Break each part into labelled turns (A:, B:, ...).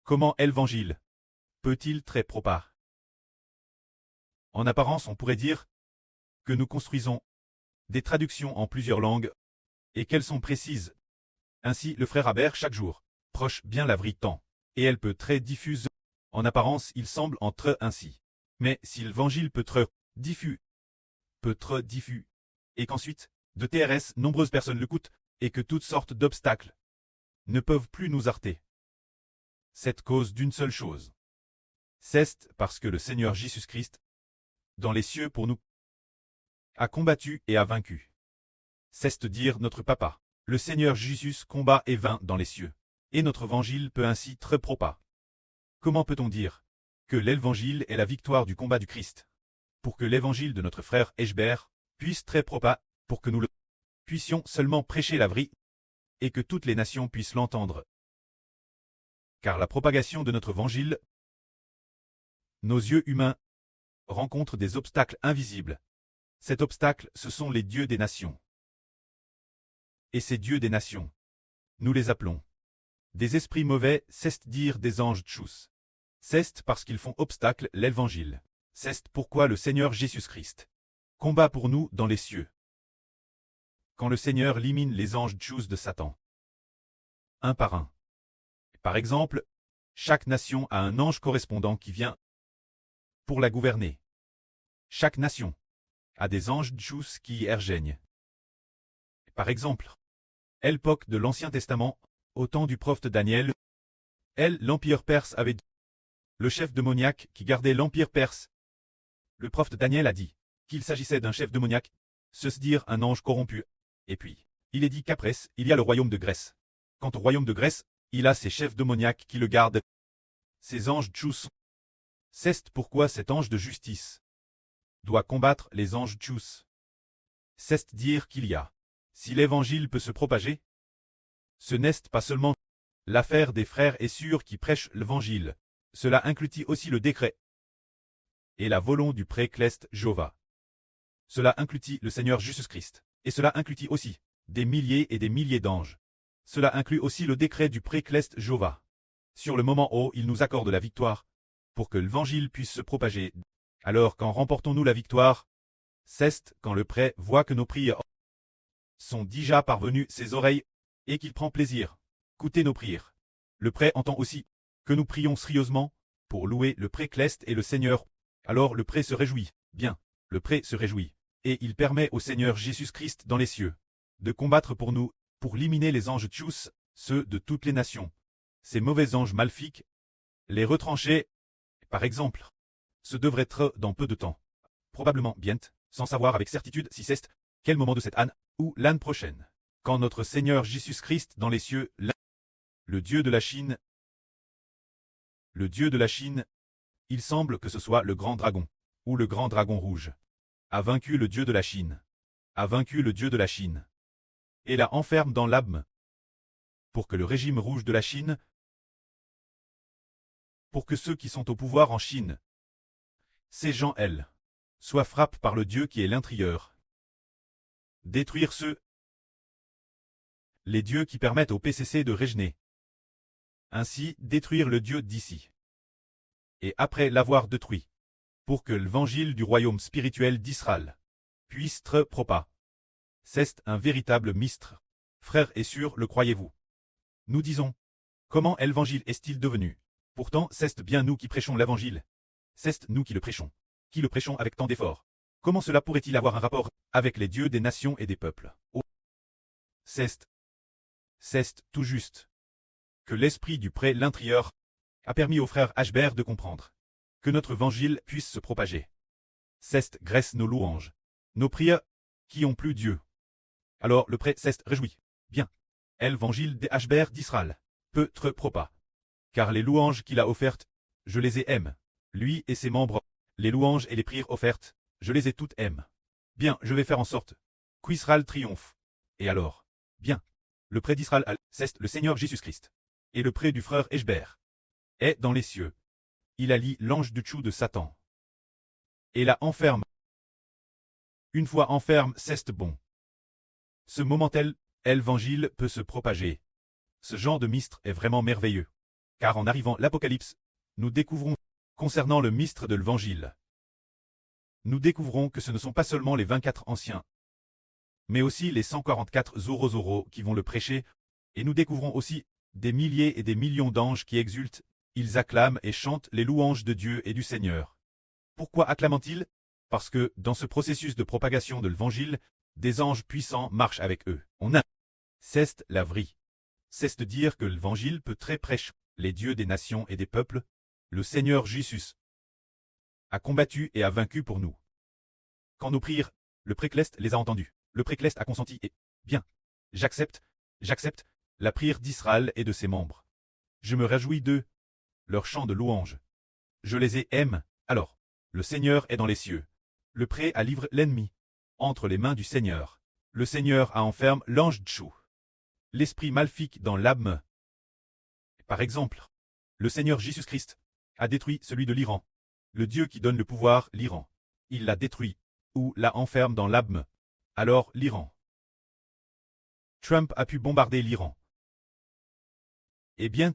A: Comment l'évangile peut-il très propar? En apparence, on pourrait dire que nous construisons des traductions en plusieurs langues et qu'elles sont précises. Ainsi, le frère Aber chaque jour proche bien la vraie temps, et elle peut très diffuse. En apparence, il semble entre ainsi. Mais si l'évangile peut être diffus, et qu'ensuite, de TRS, nombreuses personnes l'écoutent, et que toutes sortes d'obstacles ne peuvent plus nous arrêter. C'est cause d'une seule chose. C'est parce que le Seigneur Jésus-Christ, dans les cieux pour nous, a combattu et a vaincu. C'est dire notre Papa. Le Seigneur Jésus combat et vainc dans les cieux. Et notre évangile peut ainsi très propas. Comment peut-on dire que l'évangile est la victoire du combat du Christ? Pour que l'évangile de notre frère Eshbert puisse très propas, pour que nous le puissions seulement prêcher la vraie, et que toutes les nations puissent l'entendre. Car la propagation de notre évangile, nos yeux humains rencontrent des obstacles invisibles. Cet obstacle, ce sont les dieux des nations. Et ces dieux des nations, nous les appelons des esprits mauvais, c'est-dire des anges tchous. C'est parce qu'ils font obstacle l'évangile. C'est pourquoi le Seigneur Jésus-Christ combat pour nous dans les cieux. Quand le Seigneur élimine les anges tchous de Satan, un par un. Par exemple, chaque nation a un ange correspondant qui vient pour la gouverner. Chaque nation a des anges tchous qui y ergeignent. Par exemple, l'époque de l'Ancien Testament, au temps du prophète Daniel, l'empire perse avait le chef démoniaque qui gardait l'empire perse. Le prophète Daniel a dit qu'il s'agissait d'un chef démoniaque, se dire un ange corrompu. Et puis, il est dit qu'après, il y a le royaume de Grèce. Quant au royaume de Grèce, il a ses chefs démoniaques qui le gardent. Ces anges tchous. C'est pourquoi cet ange de justice doit combattre les anges tchous. C'est dire qu'il y a, si l'évangile peut se propager, ce n'est pas seulement l'affaire des frères et sœurs qui prêchent l'évangile, cela inclut aussi le décret et la volonté du pré-cleste Jéhovah. Cela inclut le Seigneur Jésus-Christ, et cela inclut aussi des milliers et des milliers d'anges. Cela inclut aussi le décret du pré-cleste Jéhovah. Sur le moment où il nous accorde la victoire, pour que l'évangile puisse se propager. Alors quand remportons-nous la victoire? C'est quand le prêtre voit que nos prières sont déjà parvenues ses oreilles, et qu'il prend plaisir. Écoutez nos prières. Le prêtre entend aussi que nous prions sérieusement pour louer le pré-cleste et le Seigneur. Alors le prêtre se réjouit. Bien, le prêtre se réjouit. Et il permet au Seigneur Jésus-Christ dans les cieux de combattre pour nous, pour éliminer les anges tchous, ceux de toutes les nations. Ces mauvais anges maléfiques, les retrancher, par exemple, ce devrait être dans peu de temps. Probablement bientôt, sans savoir avec certitude si c'est quel moment de cette année ou l'année prochaine. Quand notre Seigneur Jésus-Christ dans les cieux, le Dieu de la Chine, il semble que ce soit le grand dragon, ou le grand dragon rouge, a vaincu le Dieu de la Chine, et la enferme dans l'abîme, pour que le régime rouge de la Chine, pour que ceux qui sont au pouvoir en Chine, ces gens, soient frappés par le Dieu qui est l'intérieur. Détruire les dieux qui permettent au PCC de régner. Ainsi, détruire le Dieu d'ici. Et après l'avoir détruit, pour que l'évangile du royaume spirituel d'Israël puisse être propas. C'est un véritable mystère. Frères et sœurs, le croyez-vous? Nous disons, comment l'évangile est-il devenu? Pourtant, c'est bien nous qui prêchons l'évangile. C'est nous qui le prêchons avec tant d'efforts. Comment cela pourrait-il avoir un rapport avec les dieux des nations et des peuples? Oh. C'est tout juste que l'esprit du pré l'intérieur a permis au frère Ashbert de comprendre que notre évangile puisse se propager. C'est grâce nos louanges, nos prières, qui ont plu Dieu. Alors le prêtre s'est réjoui. Bien, l'évangile des Ashbert d'Israël peut être propas. Car les louanges qu'il a offertes, je les aime. Lui et ses membres, les louanges et les prières offertes, je les ai toutes aime. Bien, je vais faire en sorte qu'Israël triomphe. Et alors, bien, le prêtre d'Israël, c'est le Seigneur Jésus-Christ. Et le prêtre du frère Eshbert est dans les cieux. Il a lié l'ange du tchou de Satan. Et la enferme. Une fois enferme, c'est bon. Ce moment l'évangile peut se propager. Ce genre de mystère est vraiment merveilleux. Car en arrivant l'Apocalypse, nous découvrons, concernant le mystre de l'Évangile, nous découvrons que ce ne sont pas seulement les 24 anciens, mais aussi les 144 Zorozoro qui vont le prêcher, et nous découvrons aussi des milliers et des millions d'anges qui exultent, ils acclament et chantent les louanges de Dieu et du Seigneur. Pourquoi acclament-ils? Parce que, dans ce processus de propagation de l'Évangile, des anges puissants marchent avec eux. On a ceste la vraie. C'est de dire que l'Évangile peut très prêcher les dieux des nations et des peuples. Le Seigneur Jésus a combattu et a vaincu pour nous. Quand nous prirent, le précleste les a entendus. Le précleste a consenti et, bien, j'accepte, la prière d'Israël et de ses membres. Je me réjouis d'eux, leur chant de louange. Je les aime, alors, le Seigneur est dans les cieux. Le prêt à livrer l'ennemi entre les mains du Seigneur. Le Seigneur a enferme l'ange Tchou. L'esprit maléfique dans l'âme. Par exemple, le Seigneur Jésus-Christ a détruit celui de l'Iran. Le Dieu qui donne le pouvoir, l'Iran. Il l'a détruit, ou l'a enferme dans l'âme. Alors l'Iran. Trump a pu bombarder l'Iran. Et bien,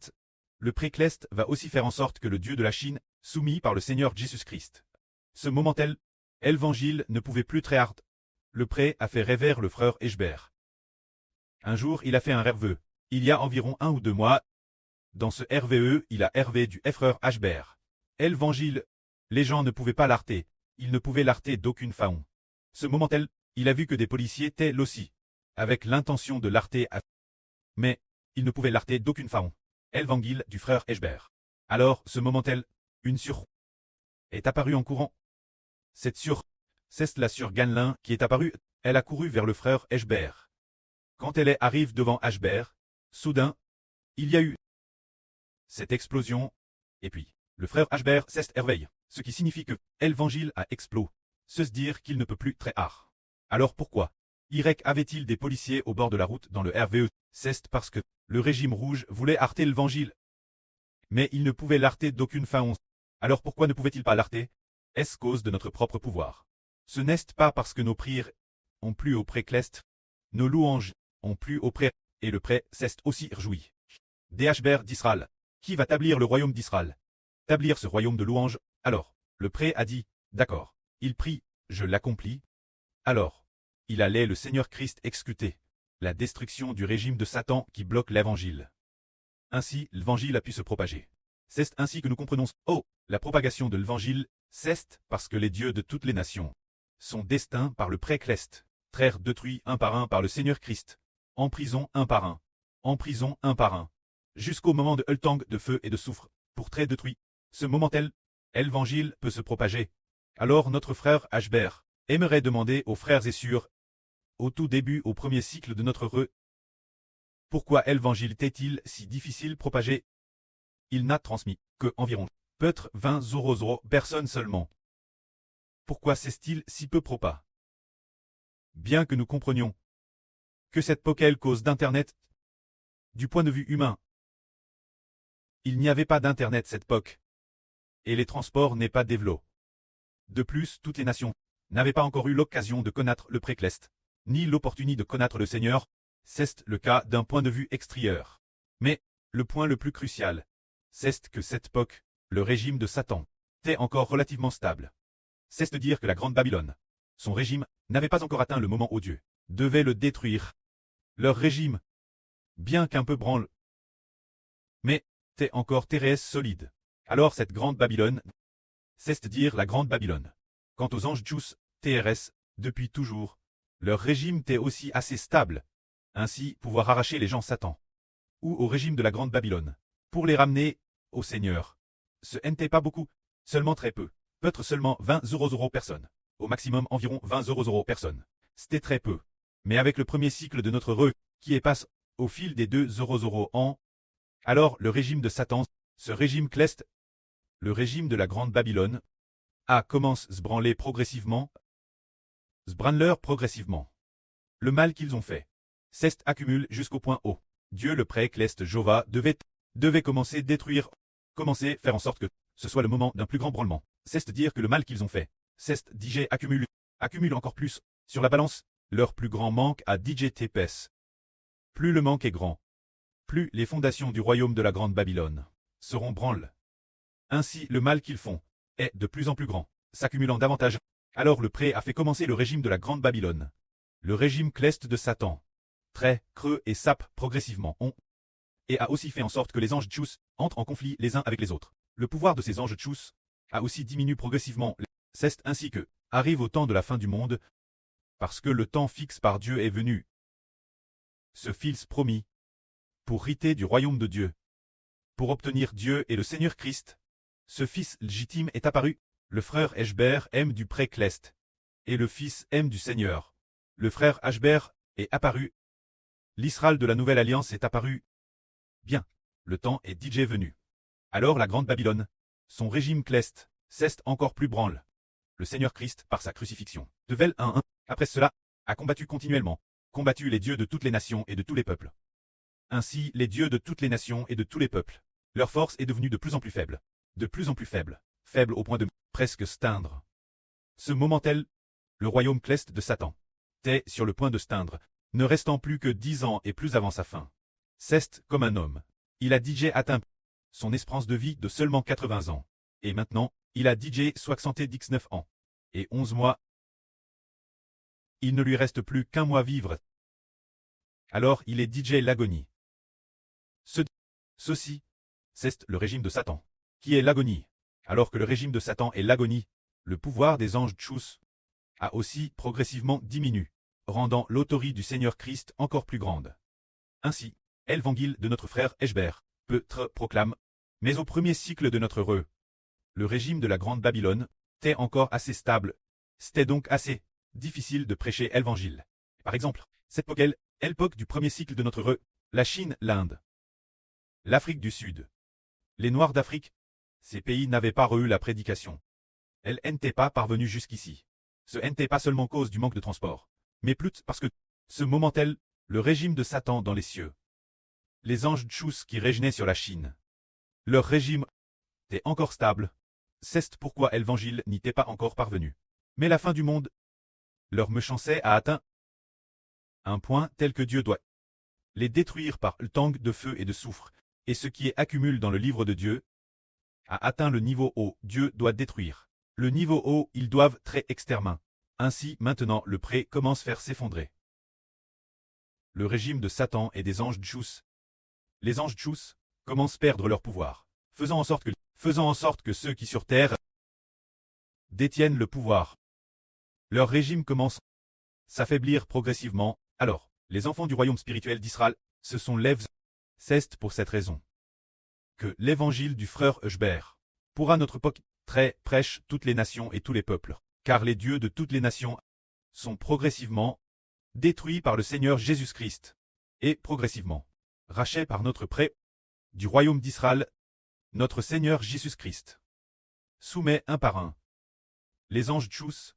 A: le précleste va aussi faire en sorte que le Dieu de la Chine, soumis par le Seigneur Jésus-Christ. Ce moment-là, l'évangile ne pouvait plus très hard. Le pré a fait rêver le frère Eshbert. Un jour, il a fait un rêve. Il y a environ 1 ou 2 mois. Dans ce RVE, il a hervé du frère Eshbert. L'évangile, les gens ne pouvaient pas l'arter. Ils ne pouvaient l'arter d'aucune façon. Ce moment-là, il a vu que des policiers étaient là aussi, avec l'intention de l'arter à... Mais, ils ne pouvaient l'arter d'aucune façon. L'évangile du frère Eshbert. Alors, ce moment-là, une sur est apparue en courant. Cette sur, c'est la sur Ganelin qui est apparue, elle a couru vers le frère Eshbert. Quand elle arrive devant Eshbert, soudain, il y a eu cette explosion, et puis, le frère Eshbert s'est éveillé, ce qui signifie que l'évangile a explosé. Se dire qu'il ne peut plus très hard. Alors pourquoi Irek avait-il des policiers au bord de la route dans le RVE? C'est parce que le régime rouge voulait arter l'évangile. Mais il ne pouvait l'arter d'aucune façon. Alors pourquoi ne pouvait-il pas l'arter? Est-ce cause de notre propre pouvoir? Ce n'est pas parce que nos prières ont plu au précleste, nos louanges ont plu au pré, et le pré s'est aussi réjoui. Eshbert d'Israël. Qui va établir le royaume d'Israël? Établir ce royaume de louanges. Alors, le pré a dit, d'accord. Il prie, je l'accomplis. Alors, il allait le Seigneur Christ exécuter la destruction du régime de Satan qui bloque l'évangile. Ainsi, l'évangile a pu se propager. C'est ainsi que nous comprenons, la propagation de l'évangile, c'est parce que les dieux de toutes les nations sont destinés par le précleste, traire détruits un par un par le Seigneur Christ, en prison un par un, en prison un par un, jusqu'au moment de Hultang de feu et de soufre, pour très détruit. Ce moment-là, l'évangile peut se propager. Alors notre frère Eshbert aimerait demander aux frères et sœurs, au tout début au premier cycle de notre pourquoi l'évangile est-il si difficile propager? Il n'a transmis que environ peut-être 20 personnes seulement. Pourquoi c'est-il si peu propas? Bien que nous comprenions que cette poquelle cause d'Internet, du point de vue humain, il n'y avait pas d'Internet cette époque, et les transports n'est pas développés. De plus, toutes les nations n'avaient pas encore eu l'occasion de connaître le précleste, ni l'opportunité de connaître le Seigneur. C'est le cas d'un point de vue extérieur. Mais, le point le plus crucial, c'est que cette époque, le régime de Satan, était encore relativement stable. C'est de dire que la Grande Babylone, son régime, n'avait pas encore atteint le moment où Dieu devait le détruire. Leur régime, bien qu'un peu branle, mais était encore terrestre solide. Alors cette Grande Babylone, c'est de dire la Grande Babylone. Quant aux anges Djous, TRS, depuis toujours, leur régime était aussi assez stable. Ainsi, pouvoir arracher les gens Satan, ou au régime de la Grande Babylone, pour les ramener au Seigneur. Ce n'était pas beaucoup, seulement très peu, peut-être seulement 20 euros personne, au maximum environ 20 euros personne. C'était très peu. Mais avec le premier cycle de notre qui est passe au fil des 2 euros ans, alors le régime de Satan, ce régime cleste, le régime de la Grande Babylone, commence à se branler progressivement, progressivement. Le mal qu'ils ont fait. Cest accumule jusqu'au point où Dieu le précleste Jova devait commencer à détruire, commencer à faire en sorte que ce soit le moment d'un plus grand branlement. C'est dire que le mal qu'ils ont fait, c'est DJ accumule encore plus, sur la balance, leur plus grand manque à DJ TPS. Plus le manque est grand, plus les fondations du royaume de la Grande Babylone seront branles. Ainsi le mal qu'ils font est de plus en plus grand, s'accumulant davantage. Alors le pré a fait commencer le régime de la Grande Babylone. Le régime cleste de Satan. Trait, creux et sape progressivement ont. Et a aussi fait en sorte que les anges Tchous entrent en conflit les uns avec les autres. Le pouvoir de ces anges Tchous a aussi diminué progressivement. C'est ainsi que arrive au temps de la fin du monde, parce que le temps fixe par Dieu est venu. Ce fils promis, pour riter du royaume de Dieu, pour obtenir Dieu et le Seigneur Christ, ce fils légitime est apparu. Le frère Eshber aime du pré cleste, et le fils aime du Seigneur. Le frère Ashber est apparu. L'Israël de la Nouvelle Alliance est apparu. Bien, le temps est DJ venu. Alors la Grande Babylone, son régime cleste, cesse encore plus branle. Le Seigneur Christ, par sa crucifixion, Devel 1.1, après cela, a combattu continuellement, combattu les dieux de toutes les nations et de tous les peuples. Ainsi, les dieux de toutes les nations et de tous les peuples, leur force est devenue de plus en plus faible, faible au point de presque s'teindre. Ce moment tel, le royaume cleste de Satan, est sur le point de s'teindre, ne restant plus que 10 ans et plus avant sa fin. C'est comme un homme. Il a DJ atteint son espérance de vie de seulement 80 ans. Et maintenant, il a DJ 79 ans. Et 11 mois. Il ne lui reste plus qu'un mois vivre. Alors il est DJ l'agonie. Ceci, c'est le régime de Satan, qui est l'agonie. Alors que le régime de Satan est l'agonie, le pouvoir des anges Tchous a aussi progressivement diminué, rendant l'autorité du Seigneur Christ encore plus grande. Ainsi, l'évangile de notre frère Eshber peut être proclame, mais au premier cycle de notre heureux, le régime de la Grande Babylone était encore assez stable, c'était donc assez difficile de prêcher l'évangile. Par exemple, cette époque du premier cycle de notre heureux, la Chine, l'Inde, l'Afrique du Sud, les Noirs d'Afrique, ces pays n'avaient pas eu la prédication. Elles n'étaient pas parvenues jusqu'ici. Ce n'était pas seulement cause du manque de transport, mais plus parce que, ce moment tel, le régime de Satan dans les cieux, les anges Tchous qui régnaient sur la Chine, leur régime était encore stable, c'est pourquoi l'évangile n'était pas encore parvenu. Mais la fin du monde, leur méchanceté a atteint un point tel que Dieu doit les détruire par le tangue de feu et de soufre, et ce qui est accumule dans le livre de Dieu a atteint le niveau haut, Dieu doit détruire. Le niveau haut, ils doivent très extermin. Ainsi, maintenant, le pré commence à faire s'effondrer. Le régime de Satan et des anges Tchous. Les anges Tchous commencent à perdre leur pouvoir, faisant en sorte que ceux qui sur terre détiennent le pouvoir. Leur régime commence à s'affaiblir progressivement. Alors, les enfants du royaume spirituel d'Israël se sont lèvres. C'est pour cette raison que l'évangile du frère Eshber pourra notre époque prêche toutes les nations et tous les peuples, car les dieux de toutes les nations sont progressivement détruits par le Seigneur Jésus-Christ, et progressivement rachetés par notre pré du royaume d'Israël, notre Seigneur Jésus-Christ. Soumet un par un les anges Tchous,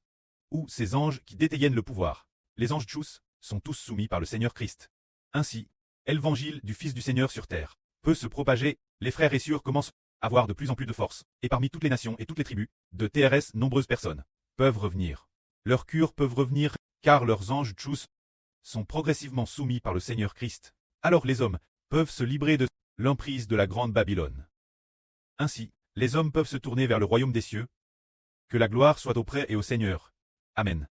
A: ou ces anges qui détiennent le pouvoir. Les anges Tchous sont tous soumis par le Seigneur Christ. Ainsi, l'évangile du Fils du Seigneur sur terre peut se propager, les frères et sœurs commencent à avoir de plus en plus de force, et parmi toutes les nations et toutes les tribus, de TRS nombreuses personnes peuvent revenir. Leurs cures peuvent revenir, car leurs anges Tchous sont progressivement soumis par le Seigneur Christ. Alors les hommes peuvent se libérer de l'emprise de la Grande Babylone. Ainsi, les hommes peuvent se tourner vers le royaume des cieux. Que la gloire soit auprès et au Seigneur. Amen.